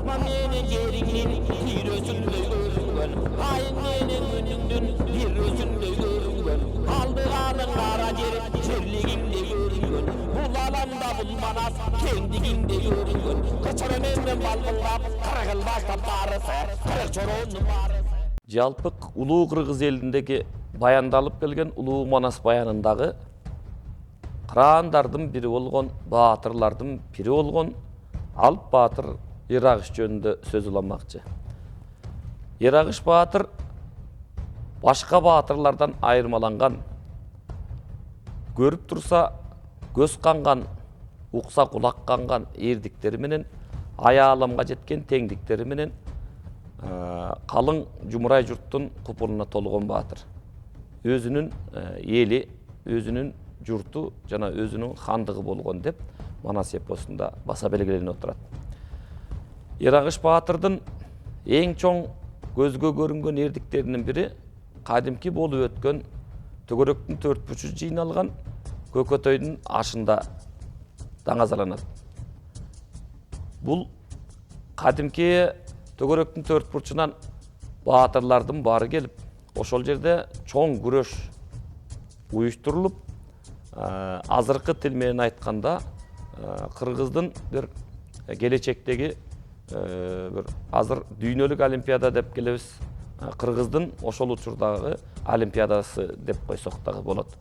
Asman meni jeringin bir özünde görüngen, ayın meni gününgdün bir özünde görüngen, aldığanın kara jeri şerliginde görüngen, bul alanda bul manas kendiginde görüngen, kıçırımenden balgılap kırgıl baştap barısı, kırık çoronun barısı. Жалпы Улуу Кыргыз элиндеги баяндалып келген Улуу Манас баянындагы кырандардын бири болгон, баатырлардын бири болгон Алп Баатыр Ирагыш жөнүндө сөз уламакчы. Ирагыш Баатыр башка баатырлардан айырмаланган, көрүп турса көз канган, укса кулак канган эрдиктери менен, аялымга жеткен теңдиктери менен калың жумурай журттун купулуна толгон баатыр. Өзүнүн эли, өзүнүн журту жана өзүнүн хандыгы болгон деп Манас эпосунда баса белгиленип отурат. Ирагыш Баатырдын эң чоң көзгө көрүнгөн эрдиктеринин бири кадимки болуп өткөн төгөрөктүн төрт бурчу жыйналган Көкөтөйдүн ашында даңазаланат. Бул кадимки төгөрөктүн төрт бурчунан баатырлардын баары келип, ошол жерде чоң күрөш уюштурулуп, азыркы тил менен айтканда Кыргыздын бир келечектеги бир азыр дүйнөлүк олимпиада деп келебиз. Кыргыздын ошол учурдагы олимпиадасы деп койсок дагы болот.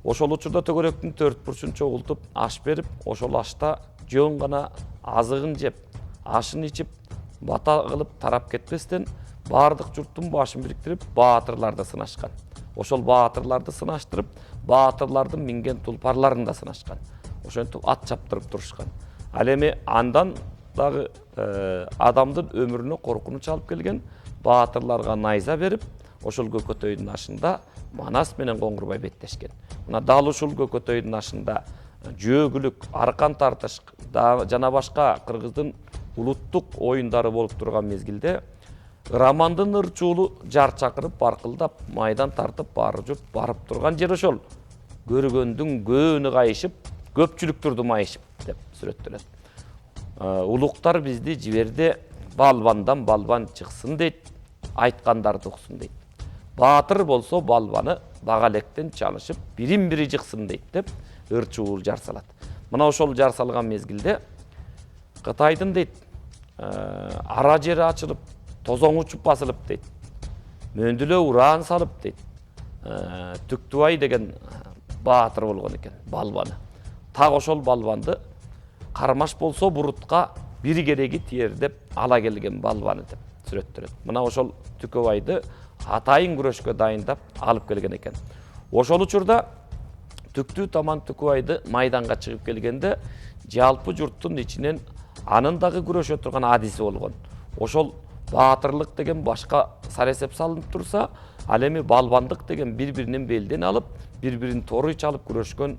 Ошол учурда төгөрөктүн төрт бурчун чогултуп, аш берип, ошол ашта жөн гана азыгын жеп, ашын ичип, бата кылып тарап кетпестен баардык журттун башын бириктирип баатырларды сынашкан. Ошол баатырларды сынаштырып, баатырлардын минген тулпарларын да сынашкан. Ошентип ат чаптырып турушкан. Ал эми андан дагы адамдын өмүрүнө коркунуч алып келген баатырларга найза берип, ошол Көкөтөйдүн ашында Манас менен Коңгурбай беттешкен. Мына дал ушул Көкөтөйдүн ашында жөөгүлүк, аркан тартыш жана башка Кыргыздын улуттук оюндары болуп турган мезгилде Рамандын ырчуулу жар чакырып баркылдап, майдан тартып баары журт барып турган жер ошол. Көргөндүн көөнү кайышып, көпчүлүктүрдү майышып деп сүрөттөлөт. Улуктар бизди жиберди, балбандан балбан чыксын дейт, айткандарды уксун дейт. Баатыр болсо балбаны багалектен чалышып, бирин-бири жыксын дейт деп ырчуулу жар салат. Мына ошол жар салган мезгилде Кытайдын дейт, ара жери ачылып, тозоң учуп басылып дейт. Мөндүлө ураан салып дейт. Түктүбай деген баатыр болгон экен, балбаны. Так ошол балбанды кармаш болсо бурутка бир кереги тиер деп ала келген балбаны деп сүрөттөлөт. Мына ошол Түкөбайды атайын күрөшкө дайындап алып келген экен. Ошол учурда Түктүү таман Түкөбайды майданга чыгып келгенде жалпы журттун ичинен анын дагы күрөшө турган адиси болгон. Ошол баатырлык деген башка саресеп салынып турса, ал эми балбандык деген бири-биринин белден алып, бири-бирин торуй чалып күрөшкөн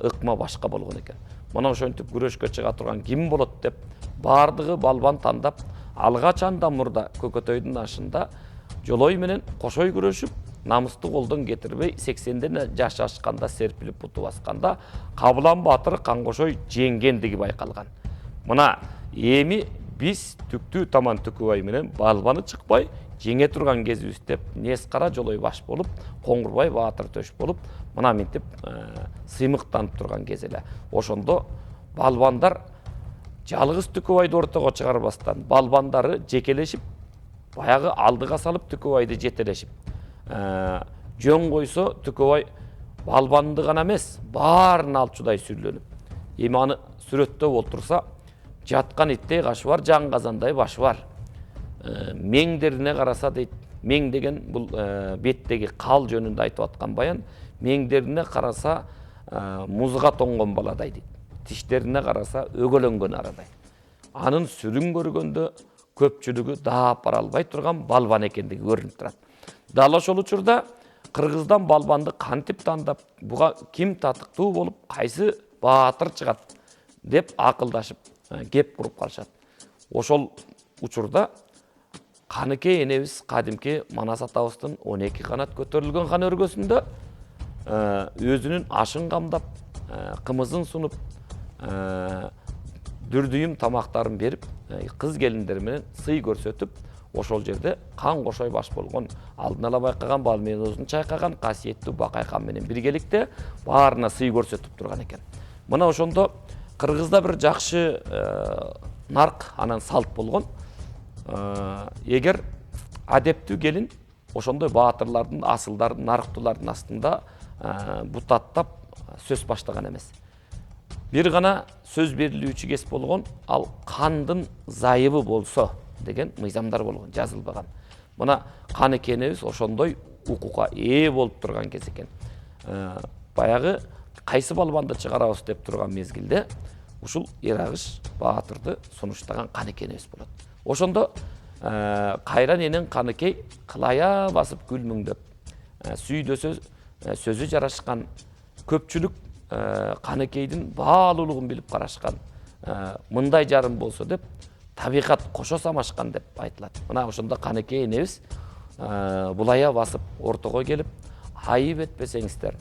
ыкма башка болгон экен. Мына ошентип күрөшкө чыга турган ким болот деп баардыгы балбан тандап, алгачанда мурда Көкөтөйдүн ашында жолой менен кошой күрөшүп, намыстуу колдон кетирбей 80ден жаш ашканда серпилип буту басканда Кабылан Баатыр Кангошой жеңгендиги байкалган. Мына эми биз Түктүү таман Түкөбай менен балбаны чыкпай жеңе турган кезибиз деп Нескара жолой баш болуп, Коңгурбай Баатыр төш болуп, мына мынтип сыймыктанып турган кез эле. Ошондо балбандар жалгыз Түкөбайды ортого чыгарбастан балбандары жекелешип, баягы алдыга салып Түкөбайды жетелешип, жөн койсо Түкөбай балбанды гана эмес, баарын алчудай сүйлөнүп. Эми аны сүрөттөп олтурса, жаткан иттей кашы бар, жан казандай башы бар. Меңдерине караса дейт, мең деген бул беттеги кал жөнүндө айтып аткан баян, меңдерине караса музга тоңгон баладай дейт. Тиштерине караса өгөлөнгөн арадай. Анын сүрүн көргөндө көпчүлүгү даап бара албай турган балбан экендиги көрүнүп турат. Дал ошол учурда Кыргыздан балбанды кантип тандап, буга ким татыктуу болуп, кайсы баатыр чыгат деп акылдашып, кеп куруп калышат. Ошол учурда Каныкей энебиз кадимки Манас атабыздын 12 канат көтөрүлгөн хан өргөсүндө өзүнүн ашын камдап, кымызын сунуп, дүрдүйім тамақтарын беріп, қыз келіндер менен сый көрсөтүп, ошол жерде қан кошой баш болгон, алдын ала байкаган бал менен озун чайкаган касиеттүү Бакай хан менен биргеликте баарына сый көрсөтүп турган экен. Мына ошондо Кыргызда бир жакшы нарк анан салт болгон. Эгер адептүү келин ошондой баатырлардын, асылдардын, нарктуулардын астында бут аттап сөз баштаган эмес. Бир гана сөз берилүүчү кес болгон, ал кандын зайыбы болсо деген мыйзамдар болгон, жазылбаган. Мына Каныкей энебиз ошондой укукка ээ болуп турган кез экен. Баягы кайсы балбанды чыгарабыз деп турган мезгилде ушул Эрагыш баатырды сунуштаган Каныкей энебиз болот. Ошондо кайран энен Каныкей кылая басып күлмүңдөп, сүйдөсө сөзү жарашкан, көпчүлүк Каныкейдин баалуулугун билип карашкан, мындай жарым болсо деп табигат кошо самашкан деп айтылат. Мына ошондо Каныкей энебиз булая басып ортого келип, айып этпесеңиздер,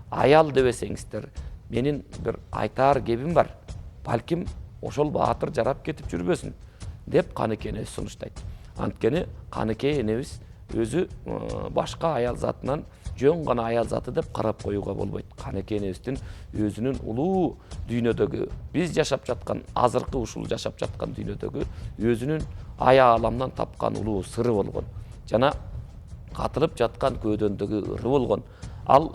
аял дебесеңиздер, менин бир айтаар кебим бар. Балким ошол баатыр жарап кетип жүрбөсүн деп Каныкей энебиз сунуштайт. Анткени Каныкей энебиз өзү башка аял затынан жөн гана аял заты деп карап коюуга болбойт. Каныкей энебиздин өзүнүн улуу дүйнөдөгү, биз жашап жаткан, азыркы ушул жашап жаткан дүйнөдөгү өзүнүн ая аламдан тапкан улуу сыры болгон. Жана катылып жаткан көөдөндөгү ыры болгон. Ал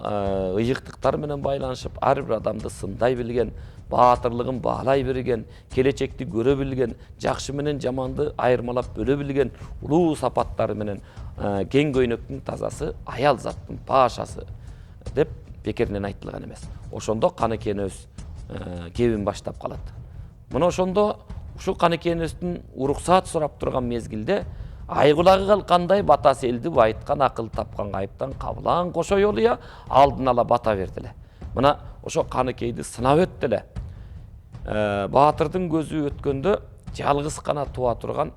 ыйыктыктар менен байланышып, ар бир адамды сындай билген, баатырлыгын баалай билген, келечекти көрө билген, жакшы менен жаманды айырмалап бөлө билген улуу сапаттары менен кең көйнөктүн тазасы, аял заттын паашасы деп бекеринен айтылган эмес. Ошондо Каныкей энебиз кебин баштап калат. Мына ошондо ушул Каныкей энебиздин уруксаат сурап турган мезгилде айгулагы калкандай батасы элди байыткан, акыл тапкан кайыптан кабылан кошой олуя алдын ала бата бердиле. Мына ошо Каныкейди сынап өттүле. Баатырдын көзү өткөндө жалгыз гана туа турган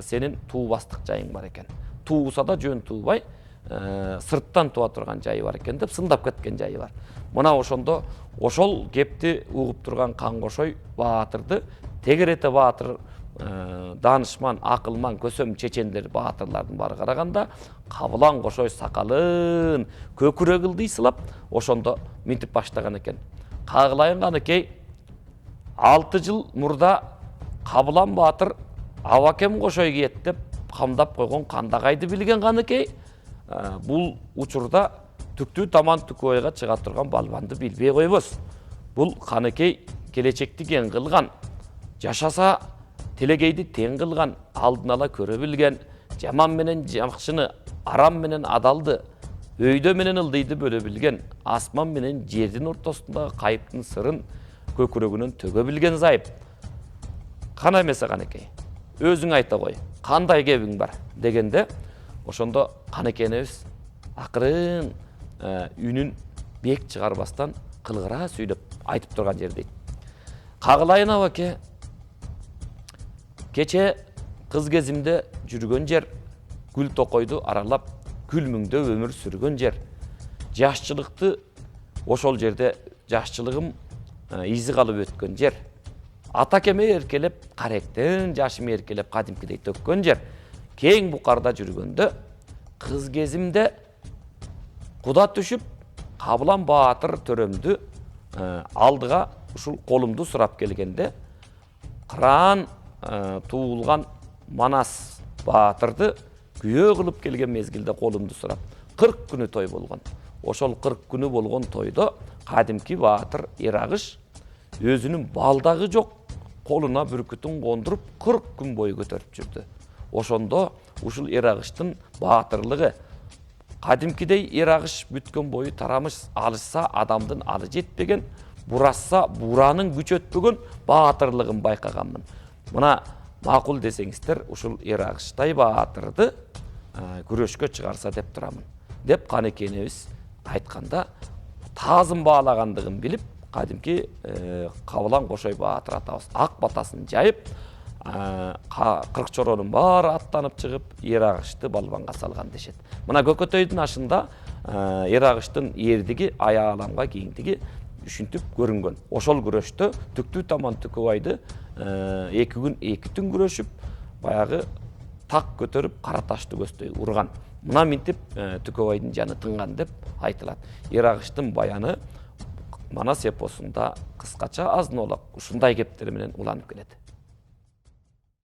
сенин туубастык жайың бар экен. Тууса да жөн туубай, сырттан туа турган жайы бар экен деп сындап кеткен жайы бар. Мына ошондо ошол кепти угуп турган Кан кошой баатырды тегерете баатыр, данышман, акылман, көсөм чечендер баатырлардын баары караганда Кабылан кошой сакалын көкүрө кылдыйсылап ошондо минтип баштаган экен. Кагылайын Каныкей 6 жыл мурда Кабылан баатыр Абакем кошой кийет деп камдап койгон кандагайды билген Каныкей бул учурда түктүү таман түкөйгө чыга турган балбанды билбей койбос. Бул Каныкей келечекти кең кылган, жашаса телегейди тең кылган, алдын ала көрө билген, жаман менен жакшыны, арам менен адалды, өйдө менен ылдыйды бөлө билген, асман менен жердин ортосундагы кайыптын сырын көкүрөгүнөн төгө билген зайып. Кана эмесе Каныкей, өзүң айта кой, кандай кебиң бар дегенде, ошондо Каныкей энебиз акырын үнүн бек чыгарбастан кылгыра сүйлөп айтып турган жер дейт. Кагылайын Абаке, кече кыз кезимде жүргөн жер, гүл токойду аралап, күлмүңдөп өмүр сүргөн жер. Жашчылыкты ошол жерде жашчылыгым изи калып өткөн жер. Ата кеме эркелеп, каректен жашым эркелеп кадимкидей төккөн жер. Кең букарда жүргөндө, кыз кезимде куда түшүп, Кабылан баатыр төрөмдү алдыга ушул колумду сурап келгенде, кыран туулган Манас баатырды күйөө кылып келген мезгилде колумду сурап, 40 күнү той болгон. Ошол 40 күнү болгон тойдо кадимки баатыр Эрагыш өзүнүн балдагы жок колуна бүркүтүн кондуруп 40 күн бою көтөрүп жүрдү. Ошондо ушул Эрагыштын баатырлыгы кадимкидей Эрагыш бүткөн бою тарамыш, алышса адамдын алы жетпеген, бурасса буранын күч өтпөгөн баатырлыгын байкаганмын. Мына макул десеңиздер, ушул Эрагыштай баатырды күрөшкө чыгарса деп турамын. Деп Каныкей энебиз айтканда таазын баалагандыгын билип, кадимки Кабылан кошой баатыр атабыз ак батасын жайып, 40 чоронун баары аттанып чыгып, Эрагышты балбанга салган дешет. Мына Көкөтөйдүн ашында Эрагыштын эрдиги, ая аламга кийиндиги ушинтип көрүнгөн. Ошол күрөштө Түктүү таман Түкөбайды 2 күн 2 түн күрөшүп, баягы так көтөрүп кара ташты көздөй урган. Мына минтип Түкөбайдын жаны тынган деп айтылат. Эрагыштын баяны Манас эпосунда кыскача азын-олак ушундай кептер менен уланып келет.